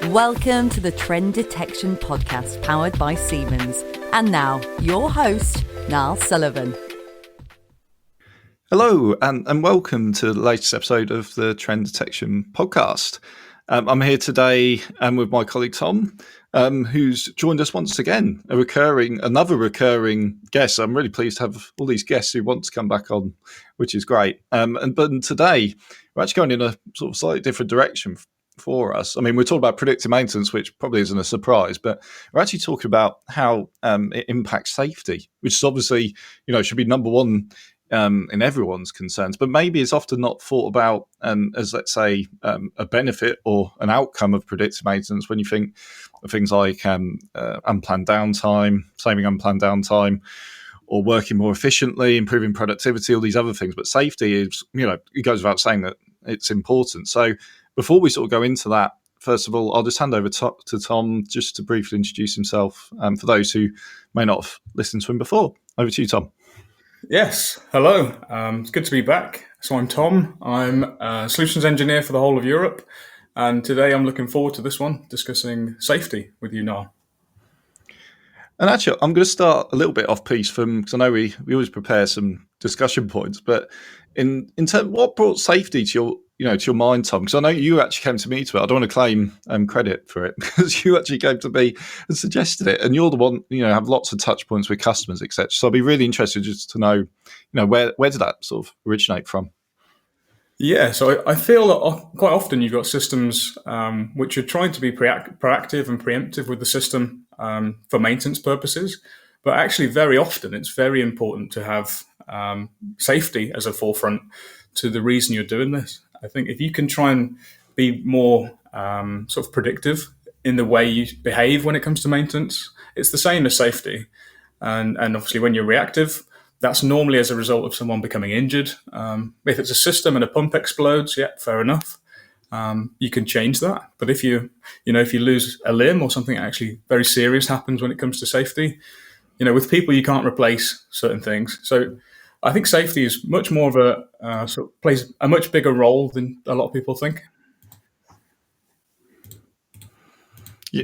Welcome to the Trend Detection Podcast powered by Siemens. And now, your host, Niall Sullivan. Hello, and welcome to the latest episode of the Trend Detection Podcast. I'm here today with my colleague Tom, who's joined us once again, another recurring guest. I'm really pleased to have all these guests who want to come back on, which is great. But today, we're actually going in a sort of slightly different direction for us. I mean, we're talking about predictive maintenance, which probably isn't a surprise, but we're actually talking about how it impacts safety, which is obviously, should be number one in everyone's concerns, but maybe it's often not thought about as, let's say, a benefit or an outcome of predictive maintenance when you think of things like unplanned downtime, saving unplanned downtime, or working more efficiently, improving productivity, all these other things. But safety is, it goes without saying that it's important. So before we sort of go into that, first of all, I'll just hand over to Tom just to briefly introduce himself for those who may not have listened to him before. Over to you, Tom. Yes, hello. It's good to be back. So I'm Tom. I'm a solutions engineer for the whole of Europe. And today I'm looking forward to this one, discussing safety with you, Niall. And actually, I'm going to start a little bit off piece because I know we always prepare some discussion points, but in terms, what brought safety to your mind, Tom? Because I know you actually came to me to it. I don't want to claim credit for it because you actually came to me and suggested it, and you're the one, have lots of touch points with customers, etc. So I'd be really interested just to know, where did that sort of originate from? Yeah, so I feel that quite often you've got systems which are trying to be proactive and preemptive with the system for maintenance purposes, but actually very often it's very important to have safety as a forefront to the reason you're doing this. I think if you can try and be more sort of predictive in the way you behave when it comes to maintenance, it's the same as safety. And obviously when you're reactive, that's normally as a result of someone becoming injured. If it's a system and a pump explodes, yeah, fair enough. You can change that. But if you lose a limb or something actually very serious happens when it comes to safety, with people you can't replace certain things. So I think safety is much more of plays a much bigger role than a lot of people think. Yeah.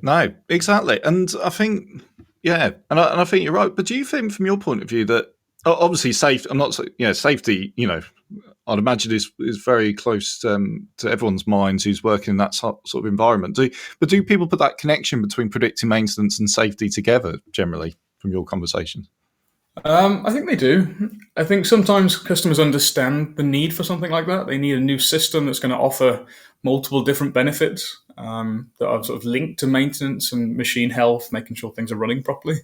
No, exactly. And I think, and I think you're right. But do you think, from your point of view, that obviously safety, safety, I'd imagine is very close to everyone's minds who's working in that sort of environment. Do people put that connection between predictive maintenance and safety together generally from your conversations? I think they do. I think sometimes customers understand the need for something like that. They need a new system that's going to offer multiple different benefits that are sort of linked to maintenance and machine health, making sure things are running properly.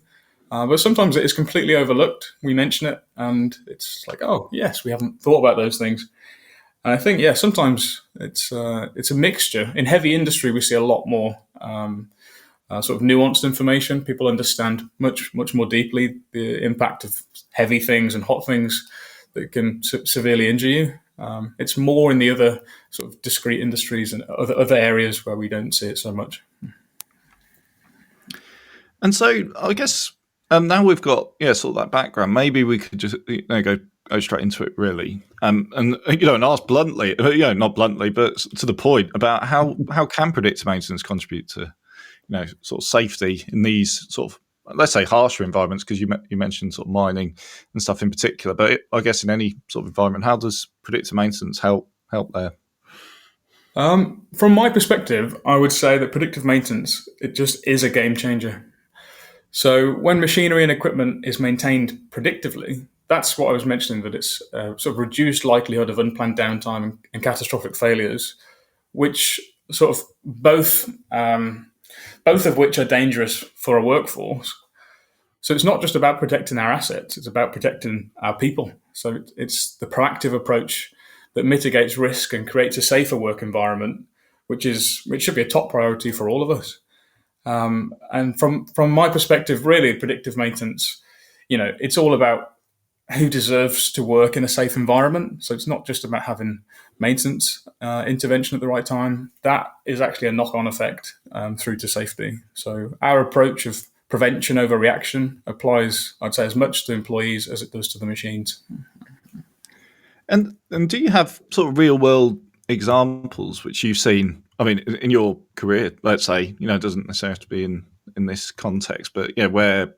But sometimes it is completely overlooked. We mention it and it's like, oh, yes, we haven't thought about those things. And I think, sometimes it's a mixture. In heavy industry, we see a lot more sort of nuanced information. People understand much more deeply the impact of heavy things and hot things that can severely injure you. It's more in the other sort of discrete industries and other areas where we don't see it so much. And so I guess now we've got sort of that background, maybe we could just go straight into it really, and ask bluntly, not bluntly, but to the point about how can predictive maintenance contribute to sort of safety in these sort of, let's say, harsher environments, because you mentioned sort of mining and stuff in particular, but I guess in any sort of environment, how does predictive maintenance help there? From my perspective, I would say that predictive maintenance, it just is a game changer. So when machinery and equipment is maintained predictively, that's what I was mentioning, that it's sort of reduced likelihood of unplanned downtime and catastrophic failures, which sort of both of which are dangerous for a workforce. So it's not just about protecting our assets, it's about protecting our people. So it's the proactive approach that mitigates risk and creates a safer work environment, which should be a top priority for all of us. And from my perspective, really, predictive maintenance, it's all about who deserves to work in a safe environment. So it's not just about having maintenance intervention at the right time. That is actually a knock-on effect through to safety. So our approach of prevention over reaction applies, I'd say, as much to employees as it does to the machines. And do you have sort of real world examples which you've seen I mean, in your career, let's say, it doesn't necessarily have to be in this context, but where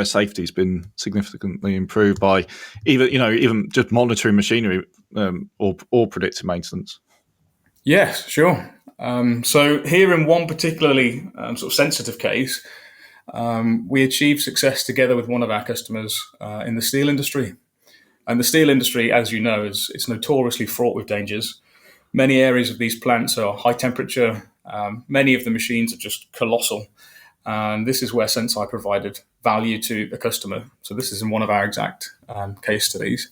safety's been significantly improved by even just monitoring machinery or predictive maintenance. Yes, sure. So here in one particularly sort of sensitive case, we achieved success together with one of our customers in the steel industry. And the steel industry, as you know, is notoriously fraught with dangers. Many areas of these plants are high temperature. Many of the machines are just colossal. And this is where Senseye provided value to the customer. So this is in one of our exact case studies.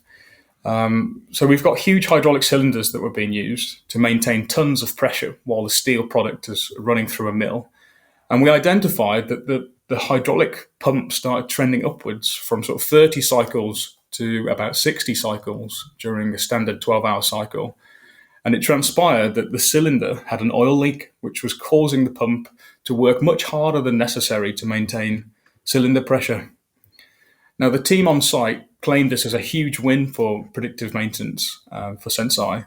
So we've got huge hydraulic cylinders that were being used to maintain tons of pressure while the steel product is running through a mill. And we identified that the hydraulic pump started trending upwards from sort of 30 cycles to about 60 cycles during a standard 12-hour cycle. And it transpired that the cylinder had an oil leak, which was causing the pump to work much harder than necessary to maintain cylinder pressure. Now, the team on site claimed this as a huge win for predictive maintenance for Senseye,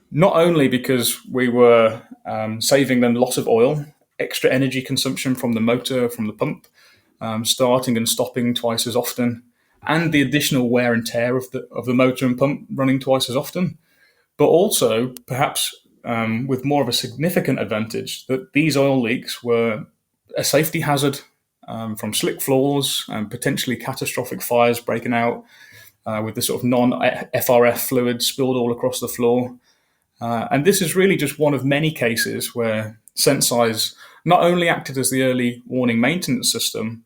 not only because we were saving them lots of oil, extra energy consumption from the motor, from the pump, starting and stopping twice as often, and the additional wear and tear of the motor and pump running twice as often, but also perhaps with more of a significant advantage that these oil leaks were a safety hazard from slick floors and potentially catastrophic fires breaking out with the sort of non-FRF fluid spilled all across the floor. And this is really just one of many cases where Senseye's not only acted as the early warning maintenance system,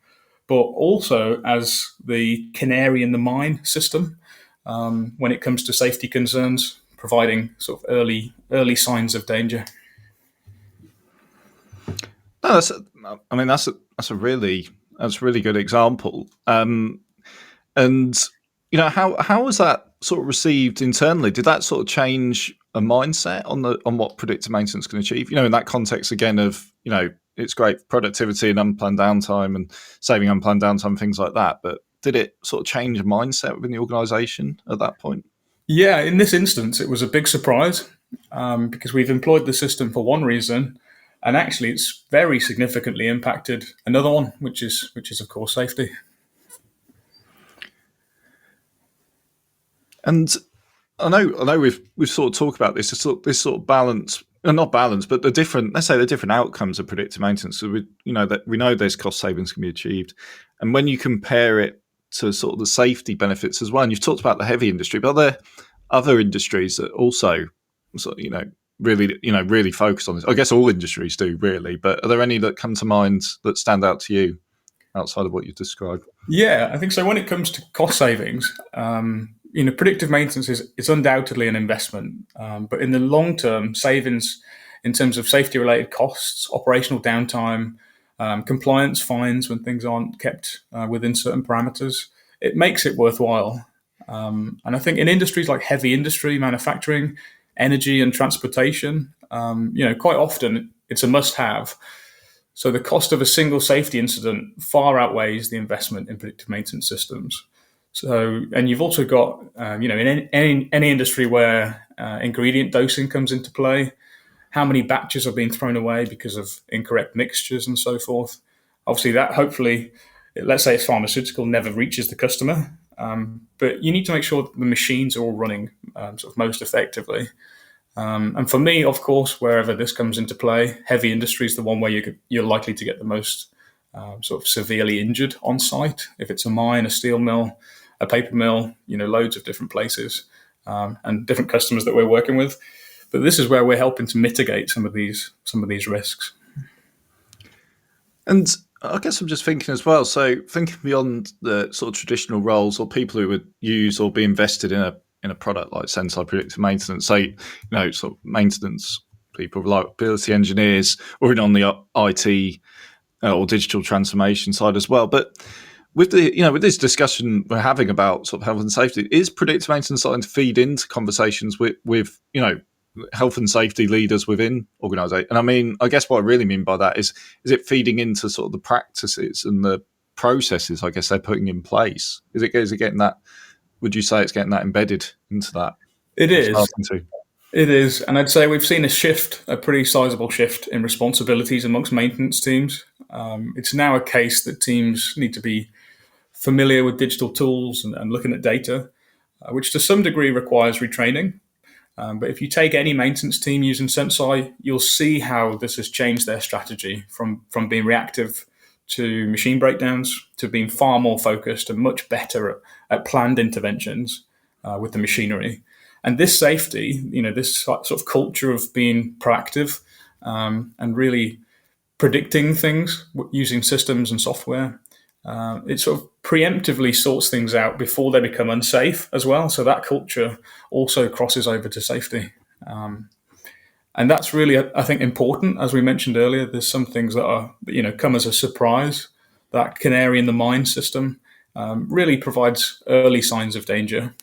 but also as the canary in the mine system when it comes to safety concerns, providing sort of early signs of danger. No, that's a really good example. And how was that sort of received internally? Did that sort of change a mindset on what predictive maintenance can achieve? In that context again of it's great productivity and unplanned downtime and saving unplanned downtime, things like that. But did it sort of change a mindset within the organisation at that point? Yeah, in this instance, it was a big surprise because we've employed the system for one reason, and actually it's very significantly impacted another one, which is of course safety. And I know we've sort of talked about this sort of balance, not balance, but the different outcomes of predictive maintenance. So we know there's cost savings can be achieved, and when you compare it to sort of the safety benefits as well, and you've talked about the heavy industry, but are there other industries that also sort of, really focus on this? I guess all industries do really, but are there any that come to mind that stand out to you outside of what you've described? Yeah, I think so. When it comes to cost savings, predictive maintenance is undoubtedly an investment, but in the long term, savings in terms of safety related costs, operational downtime, compliance fines when things aren't kept within certain parameters, it makes it worthwhile. And I think in industries like heavy industry, manufacturing, energy and transportation, quite often it's a must-have. So the cost of a single safety incident far outweighs the investment in predictive maintenance systems. So, and you've also got, in any industry where ingredient dosing comes into play, how many batches are being thrown away because of incorrect mixtures and so forth. Obviously, that hopefully, let's say it's pharmaceutical, never reaches the customer. But you need to make sure that the machines are all running sort of most effectively. And for me, of course, wherever this comes into play, heavy industry is the one where you're likely to get the most sort of severely injured on site. If it's a mine, a steel mill, a paper mill, loads of different places and different customers that we're working with. But this is where we're helping to mitigate some of these risks. And I guess I'm just thinking as well. So thinking beyond the sort of traditional roles or people who would use or be invested in a product like Senseye Predictive Maintenance, say sort of maintenance people, reliability engineers, or even on the IT or digital transformation side as well. But with with this discussion we're having about sort of health and safety, is predictive maintenance starting to feed into conversations with health and safety leaders within organisations? And I mean, I guess what I really mean by that is it feeding into sort of the practices and the processes, I guess, they're putting in place? Is it getting that? Would you say it's getting that embedded into that? It is. It is, and I'd say we've seen a pretty sizable shift in responsibilities amongst maintenance teams. It's now a case that teams need to be familiar with digital tools and looking at data, which to some degree requires retraining. But if you take any maintenance team using Senseye, you'll see how this has changed their strategy from being reactive to machine breakdowns to being far more focused and much better at planned interventions with the machinery. And this safety, this sort of culture of being proactive and really predicting things using systems and software, it sort of preemptively sorts things out before they become unsafe as well. So that culture also crosses over to safety. And that's really, I think, important. As we mentioned earlier, there's some things that are, come as a surprise. That canary in the mine system really provides early signs of danger.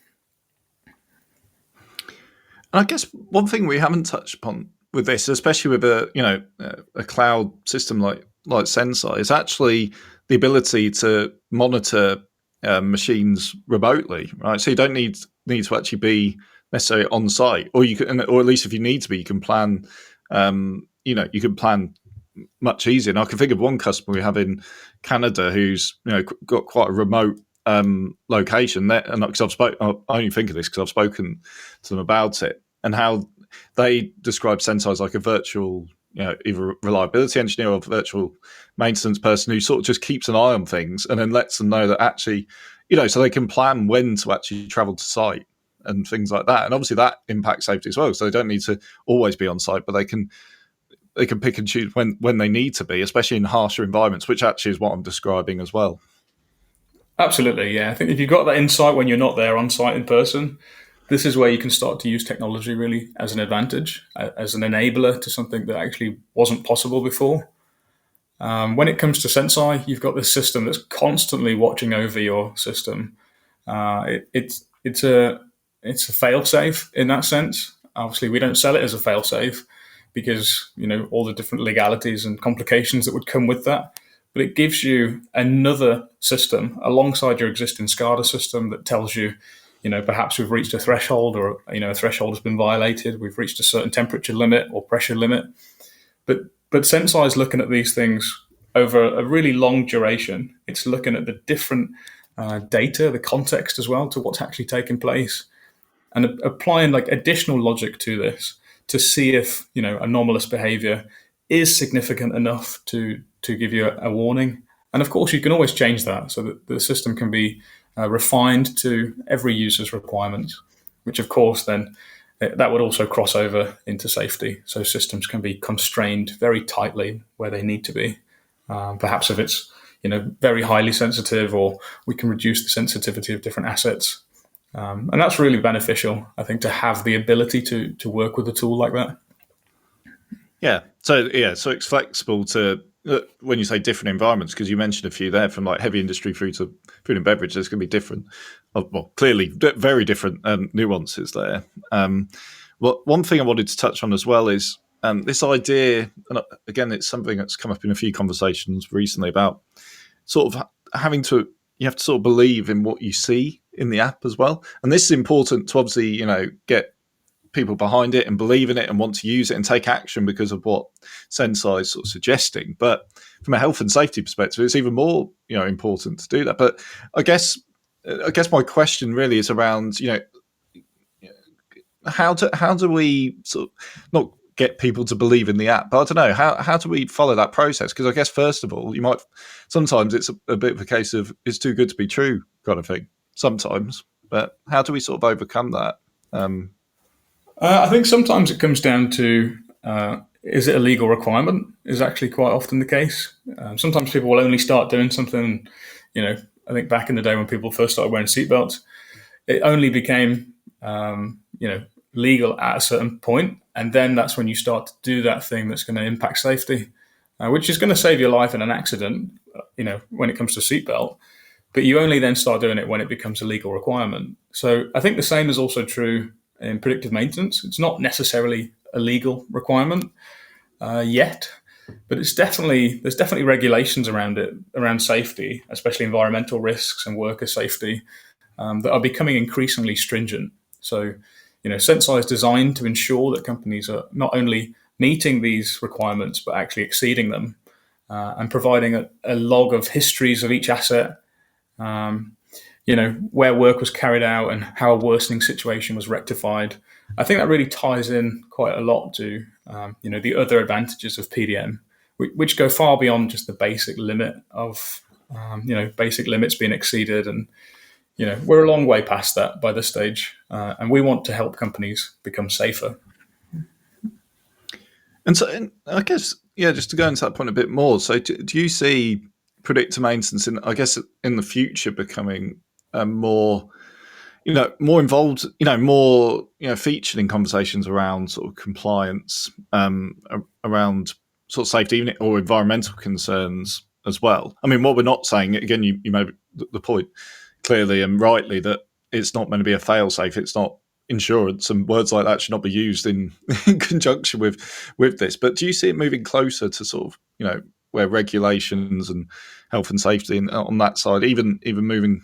And I guess one thing we haven't touched upon with this, especially with a cloud system like Senseye, is actually the ability to monitor machines remotely, right? So you don't need to actually be necessarily on site, or you can, or at least if you need to be, you can plan. You can plan much easier. And I can think of one customer we have in Canada who's got quite a remote location. And because I only think of this because I've spoken to them about it and how they describe Senseye as like a virtual, either reliability engineer or virtual maintenance person who sort of just keeps an eye on things and then lets them know that actually, so they can plan when to actually travel to site and things like that. And obviously that impacts safety as well. So they don't need to always be on site, but they can pick and choose when they need to be, especially in harsher environments, which actually is what I'm describing as well. Absolutely, yeah. I think if you've got that insight when you're not there on site in person, this is where you can start to use technology really as an advantage, as an enabler to something that actually wasn't possible before. When it comes to Senseye, you've got this system that's constantly watching over your system. It's a fail-safe in that sense. Obviously, we don't sell it as a fail-safe because all the different legalities and complications that would come with that. But it gives you another system alongside your existing SCADA system that tells you, perhaps we've reached a threshold or, a threshold has been violated. We've reached a certain temperature limit or pressure limit. But Senseye is looking at these things over a really long duration. It's looking at the different data, the context as well to what's actually taking place and applying like additional logic to this to see if, anomalous behavior is significant enough to give you a warning. And of course, you can always change that so that the system can be refined to every user's requirements, which of course then that would also cross over into safety. So systems can be constrained very tightly where they need to be. Perhaps if it's very highly sensitive, or we can reduce the sensitivity of different assets. And that's really beneficial, I think, to have the ability to work with a tool like that. Yeah. So it's flexible to when you say different environments, because you mentioned a few there, from like heavy industry through to food and beverage. There's going to be different, well, clearly very different nuances there. Well, one thing I wanted to touch on as well is this idea, and again, it's something that's come up in a few conversations recently about sort of you have to sort of believe in what you see in the app as well. And this is important to obviously, get people behind it and believe in it and want to use it and take action because of what Senseye is sort of suggesting. But from a health and safety perspective, it's even more, important to do that. But I guess my question really is around, how do we sort of not get people to believe in the app? But I don't know, how do we follow that process? Because I guess first of all, sometimes it's a bit of a case of it's too good to be true kind of thing sometimes. But how do we sort of overcome that? I think sometimes it comes down to, is it a legal requirement is actually quite often the case. Sometimes people will only start doing something, I think back in the day when people first started wearing seatbelts, it only became, legal at a certain point. And then that's when you start to do that thing that's going to impact safety, which is going to save your life in an accident, when it comes to seatbelt. But you only then start doing it when it becomes a legal requirement. So I think the same is also true in predictive maintenance. It's not necessarily a legal requirement yet, but there's definitely regulations around it, around safety, especially environmental risks and worker safety, that are becoming increasingly stringent. So, Senseye is designed to ensure that companies are not only meeting these requirements, but actually exceeding them, and providing a log of histories of each asset, where work was carried out and how a worsening situation was rectified. I think that really ties in quite a lot to, the other advantages of PDM, which go far beyond just the basic limit of, basic limits being exceeded. And, we're a long way past that by this stage. And we want to help companies become safer. And so, I guess, just to go into that point a bit more. So, do you see predictive maintenance in the future becoming more involved, more, featured in conversations around sort of compliance, around sort of safety even, or environmental concerns as well? I mean, what we're not saying, again, you made the point clearly and rightly that it's not meant to be a fail-safe. It's not insurance, and words like that should not be used in conjunction with this. But do you see it moving closer to sort of, where regulations and health and safety and on that side, even moving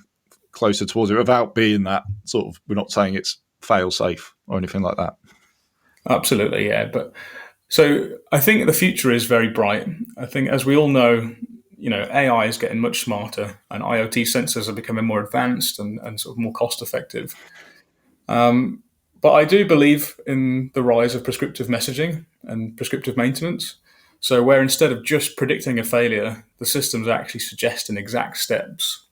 closer towards it without being that sort of, we're not saying it's fail safe or anything like that? Absolutely, yeah. But so I think the future is very bright. I think, as we all know, AI is getting much smarter, and IoT sensors are becoming more advanced and sort of more cost effective. But I do believe in the rise of prescriptive messaging and prescriptive maintenance. So where instead of just predicting a failure, the system's actually suggesting exact steps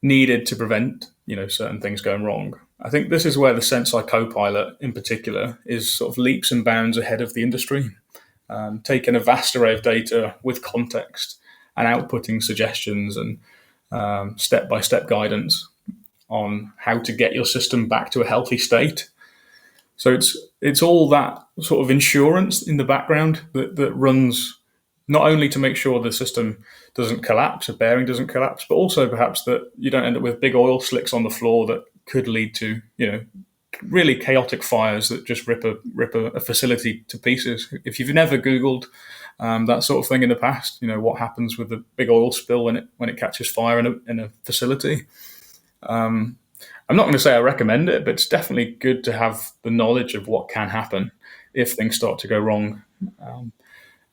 needed to prevent, certain things going wrong. I think this is where the Senseye Copilot in particular is sort of leaps and bounds ahead of the industry, taking a vast array of data with context and outputting suggestions and step-by-step guidance on how to get your system back to a healthy state. So it's all that sort of insurance in the background that runs not only to make sure the system doesn't collapse, a bearing doesn't collapse, but also perhaps that you don't end up with big oil slicks on the floor that could lead to, really chaotic fires that just rip a facility to pieces. If you've never Googled that sort of thing in the past, what happens with a big oil spill when it catches fire in a facility. I'm not going to say I recommend it, but it's definitely good to have the knowledge of what can happen if things start to go wrong.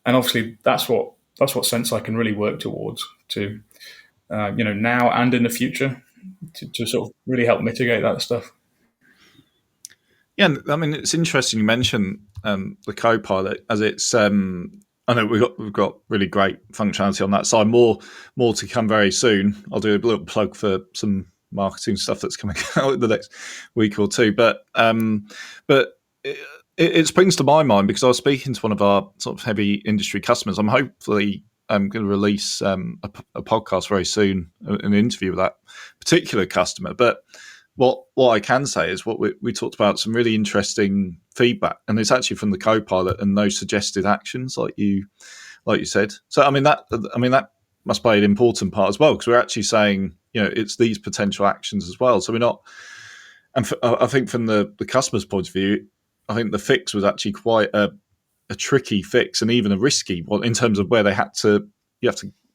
And obviously, that's what Senseye can really work towards to, now and in the future, to sort of really help mitigate that stuff. Yeah, I mean, it's interesting you mentioned the Copilot, as it's. I know we've got really great functionality on that side. More to come very soon. I'll do a little plug for some marketing stuff that's coming out in the next week or two. But it springs to my mind because I was speaking to one of our sort of heavy industry customers. I'm hopefully going to release a podcast very soon, an interview with that particular customer. But what I can say is what we talked about, some really interesting feedback, and it's actually from the Copilot and those suggested actions, like you said. So I mean that must play an important part as well, because we're actually saying, it's these potential actions as well. So we're not, and I think from the customer's point of view, I think the fix was actually quite a tricky fix and even a risky one in terms of where they had to.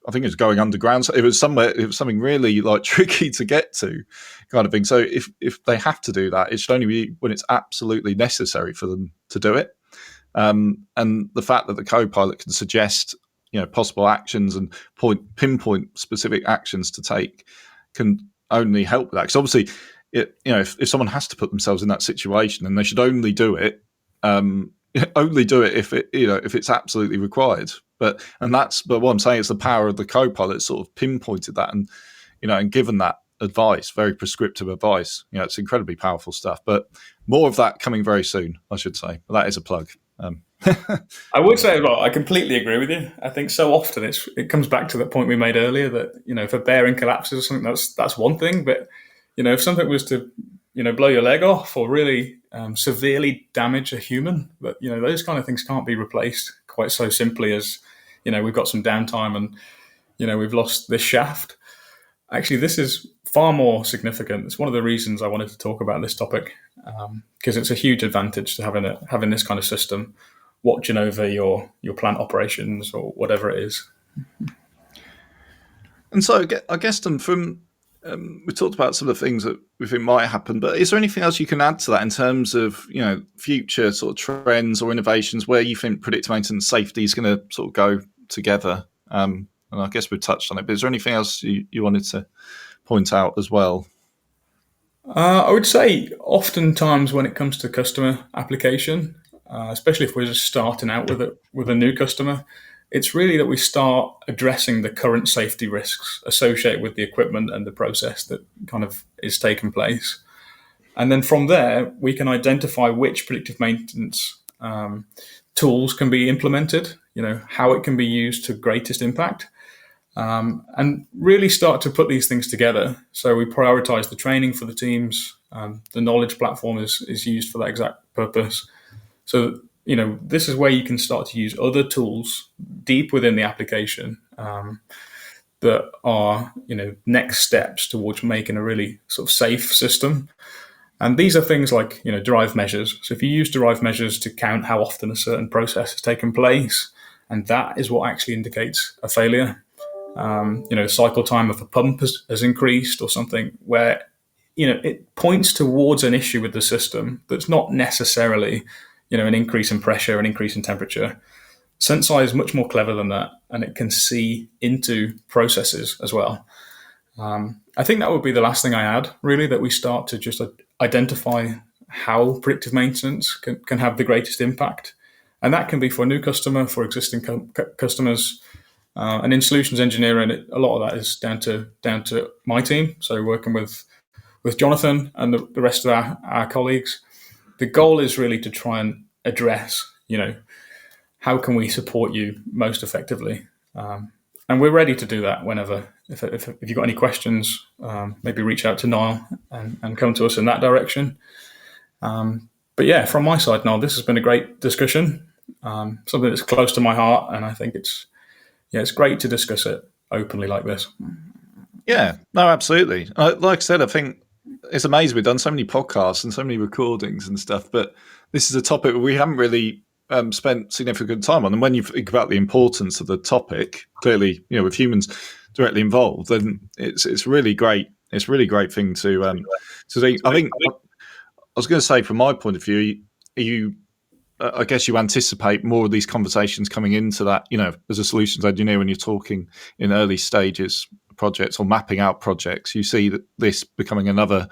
I think it was going underground. So it was something really like tricky to get to, kind of thing. So if they have to do that, it should only be when it's absolutely necessary for them to do it. And the fact that the Copilot can suggest, possible actions and pinpoint specific actions to take can only help with that. Because obviously, if someone has to put themselves in that situation, then they should only do it. Only do it if it's absolutely required. But what I'm saying is the power of the Copilot sort of pinpointed that and given that advice, very prescriptive advice. It's incredibly powerful stuff. But more of that coming very soon, I should say. But that is a plug. I would say, well, I completely agree with you. I think so often it comes back to that point we made earlier that, if a bearing collapses or something, that's one thing. But, if something was to, blow your leg off or really severely damage a human, but, those kind of things can't be replaced quite so simply as, we've got some downtime and, we've lost this shaft. Actually, this is far more significant. It's one of the reasons I wanted to talk about this topic, because it's a huge advantage to having this kind of system watching over your plant operations or whatever it is. And so I guess from we talked about some of the things that we think might happen, but is there anything else you can add to that in terms of future sort of trends or innovations where you think predictive maintenance safety is going to sort of go together? And I guess we've touched on it, but is there anything else you wanted to point out as well? I would say oftentimes when it comes to customer application, especially if we're just starting out with a new customer, it's really that we start addressing the current safety risks associated with the equipment and the process that kind of is taking place. And then from there, we can identify which predictive maintenance tools can be implemented, how it can be used to greatest impact, and really start to put these things together. So we prioritize the training for the teams. The knowledge platform is used for that exact purpose. So, this is where you can start to use other tools deep within the application that are, next steps towards making a really sort of safe system. And these are things like, derived measures. So if you use derived measures to count how often a certain process has taken place, and that is what actually indicates a failure. Cycle time of a pump has increased or something where, it points towards an issue with the system that's not necessarily, an increase in pressure, an increase in temperature. Senseye is much more clever than that, and it can see into processes as well. I think that would be the last thing I add, really, that we start to just identify how predictive maintenance can have the greatest impact. And that can be for a new customer, for existing customers. And in solutions engineering, a lot of that is down to my team. So working with Jonathan and the rest of our colleagues, the goal is really to try and address, how can we support you most effectively? And we're ready to do that whenever. If you've got any questions, maybe reach out to Niall and come to us in that direction. But yeah, from my side, Niall, this has been a great discussion, something that's close to my heart, and I think it's great to discuss it openly like this. Yeah, no, absolutely. Like I said, I think it's amazing. We've done so many podcasts and so many recordings and stuff, but this is a topic we haven't really spent significant time on. And when you think about the importance of the topic, clearly, with humans directly involved, then it's really great. It's a really great thing to think. I think I was going to say, from my point of view, I guess you anticipate more of these conversations coming into that, as a solutions engineer, when you're talking in early stages projects or mapping out projects, you see that this becoming another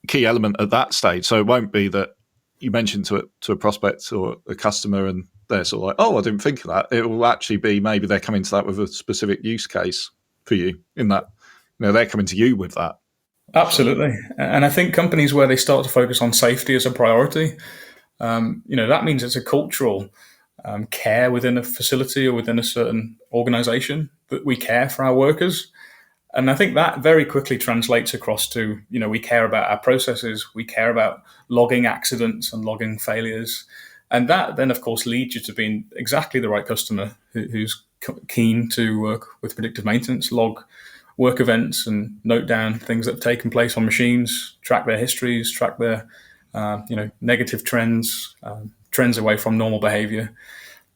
key element at that stage. So it won't be that you mention to a prospect or a customer and they're sort of like, oh, I didn't think of that. It will actually be maybe they're coming to that with a specific use case for you in that, they're coming to you with that. Absolutely. And I think companies where they start to focus on safety as a priority, that means it's a cultural care within a facility or within a certain organization that we care for our workers. And I think that very quickly translates across to, we care about our processes, we care about logging accidents and logging failures. And that then, of course, leads you to being exactly the right customer who's keen to work with predictive maintenance, log work events and note down things that have taken place on machines, track their histories, track their negative trends, trends away from normal behavior.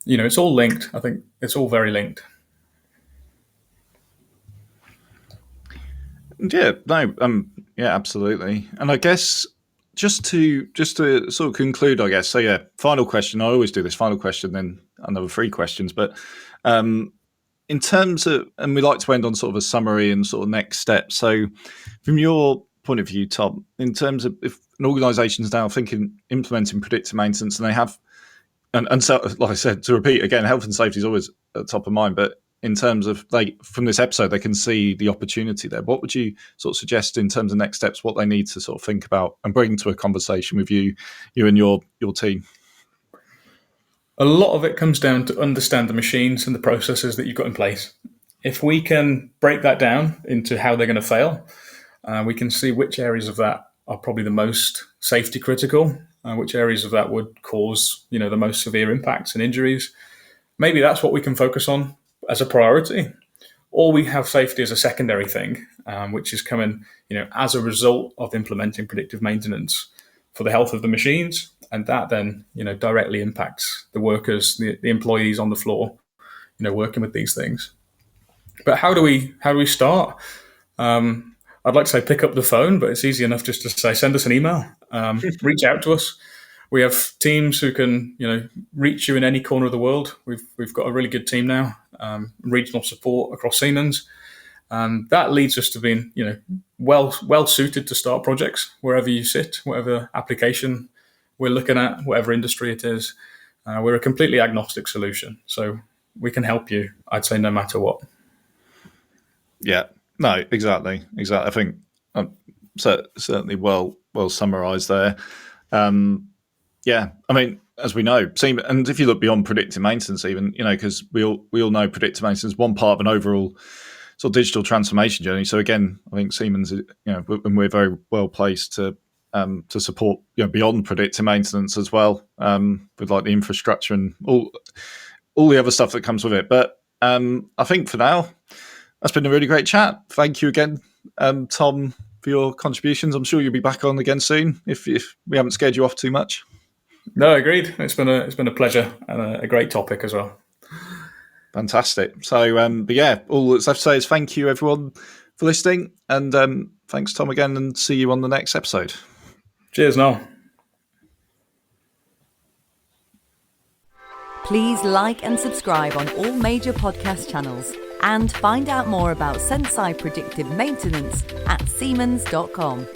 It's all linked. I think it's all very linked. Yeah, no, absolutely. And I guess just to sort of conclude, I guess, so yeah, final question. I always do this final question, then another 3 questions. But in terms of, and we like to end on sort of a summary and sort of next steps. So from your point of view, Tom, in terms of if an organisation is now implementing predictive maintenance and they have, and so, like I said, to repeat again, health and safety is always at the top of mind, but in terms of from this episode, they can see the opportunity there. What would you sort of suggest in terms of next steps, what they need to sort of think about and bring to a conversation with you and your team? A lot of it comes down to understand the machines and the processes that you've got in place. If we can break that down into how they're going to fail, we can see which areas of that are probably the most safety critical, which areas of that would cause, the most severe impacts and injuries. Maybe that's what we can focus on as a priority, or we have safety as a secondary thing, which is coming, as a result of implementing predictive maintenance for the health of the machines, and that then, directly impacts the workers, the employees on the floor, working with these things. But how do we start? I'd like to say pick up the phone, but it's easy enough just to say send us an email, reach out to us. We have teams who can, reach you in any corner of the world. We've got a really good team now, regional support across Siemens, and that leads us to being, well suited to start projects wherever you sit, whatever application we're looking at, whatever industry it is. We're a completely agnostic solution, so we can help you, I'd say, no matter what. Yeah, no, exactly. I think certainly well summarised there. Yeah, I mean, as we know, and if you look beyond predictive maintenance, even because we all know predictive maintenance is one part of an overall sort of digital transformation journey. So again, I think Siemens, and we're very well placed to support beyond predictive maintenance as well, with like the infrastructure and all the other stuff that comes with it. But I think for now, that's been a really great chat. Thank you again, Tom, for your contributions. I'm sure you'll be back on again soon if we haven't scared you off too much. No, agreed. It's been a pleasure and a great topic as well. Fantastic. So, but yeah, all that's left to say is thank you everyone for listening, and thanks Tom again, and see you on the next episode. Cheers, Noel. Please like and subscribe on all major podcast channels, and find out more about Senseye Predictive Maintenance at Siemens.com.